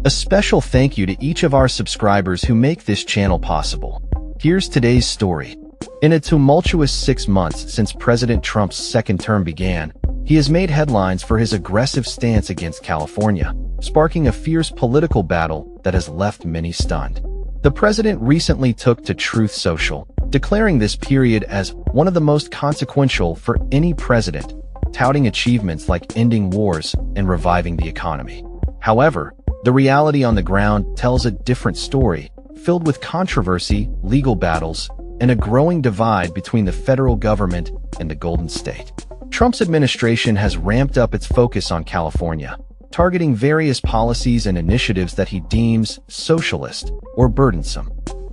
A special thank you to each of our subscribers who make this channel possible. Here's today's story. In a tumultuous 6 months since President Trump's second term began, he has made headlines for his aggressive stance against California, sparking a fierce political battle that has left many stunned. The president recently took to Truth Social, declaring this period as one of the most consequential for any president, touting achievements like ending wars and reviving the economy. However, the reality on the ground tells a different story, filled with controversy, legal battles, and a growing divide between the federal government and the Golden State. Trump's administration has ramped up its focus on California, targeting various policies and initiatives that he deems socialist or burdensome.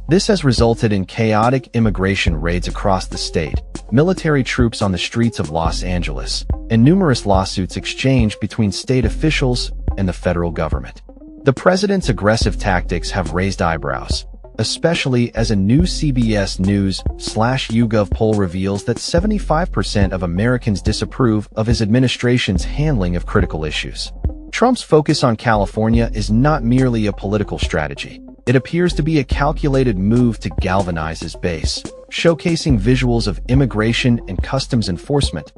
This has resulted in chaotic immigration raids across the state, military troops on the streets of Los Angeles, and numerous lawsuits exchanged between state officials and the federal government. The president's aggressive tactics have raised eyebrows, especially as a new CBS News/YouGov poll reveals that 75% of Americans disapprove of his administration's handling of critical issues. Trump's focus on California is not merely a political strategy. It appears to be a calculated move to galvanize his base, showcasing visuals of immigration and customs enforcement,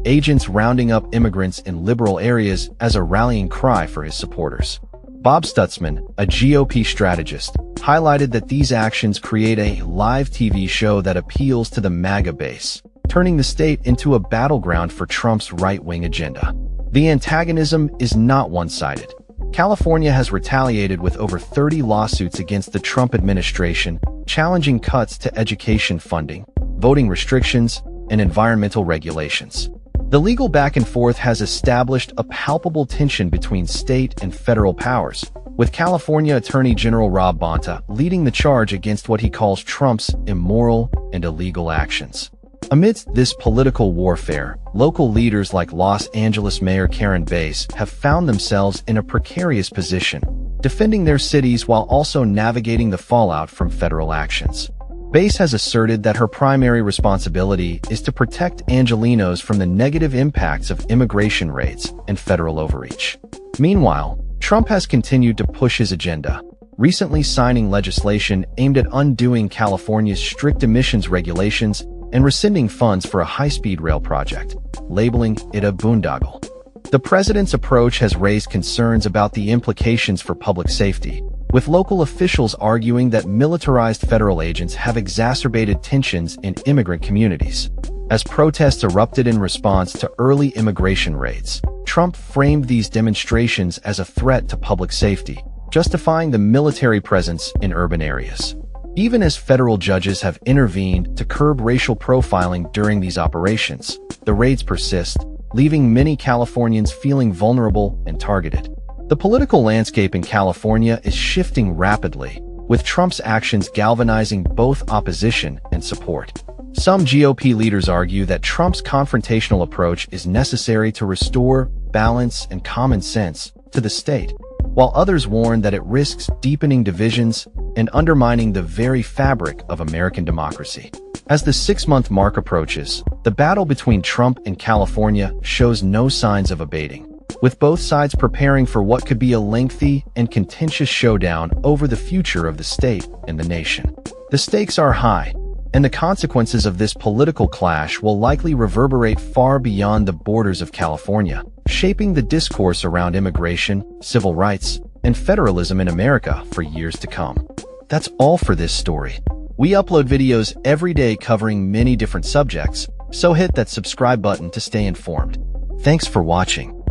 agents rounding up immigrants in liberal areas as a rallying cry for his supporters. Bob Stutzman, a GOP strategist, highlighted that these actions create a live TV show that appeals to the MAGA base, turning the state into a battleground for Trump's right-wing agenda. The antagonism is not one-sided. California has retaliated with over 30 lawsuits against the Trump administration, challenging cuts to education funding, voting restrictions, and environmental regulations. The legal back and forth has established a palpable tension between state and federal powers, with California Attorney General Rob Bonta leading the charge against what he calls Trump's immoral and illegal actions. Amidst this political warfare, local leaders like Los Angeles Mayor Karen Bass have found themselves in a precarious position, defending their cities while also navigating the fallout from federal actions. Bass has asserted that her primary responsibility is to protect Angelenos from the negative impacts of immigration raids and federal overreach. Meanwhile, Trump has continued to push his agenda, recently signing legislation aimed at undoing California's strict emissions regulations and rescinding funds for a high-speed rail project, labeling it a boondoggle. The president's approach has raised concerns about the implications for public safety, with local officials arguing that militarized federal agents have exacerbated tensions in immigrant communities. As protests erupted in response to early immigration raids, Trump framed these demonstrations as a threat to public safety, justifying the military presence in urban areas. Even as federal judges have intervened to curb racial profiling during these operations, the raids persist, leaving many Californians feeling vulnerable and targeted. The political landscape in California is shifting rapidly, with Trump's actions galvanizing both opposition and support. Some GOP leaders argue that Trump's confrontational approach is necessary to restore balance and common sense to the state, while others warn that it risks deepening divisions and undermining the very fabric of American democracy. As the 6-month mark approaches, the battle between Trump and California shows no signs of abating, with both sides preparing for what could be a lengthy and contentious showdown over the future of the state and the nation. The stakes are high, and the consequences of this political clash will likely reverberate far beyond the borders of California, shaping the discourse around immigration, civil rights, and federalism in America for years to come. That's all for this story. We upload videos every day covering many different subjects, so hit that subscribe button to stay informed. Thanks for watching.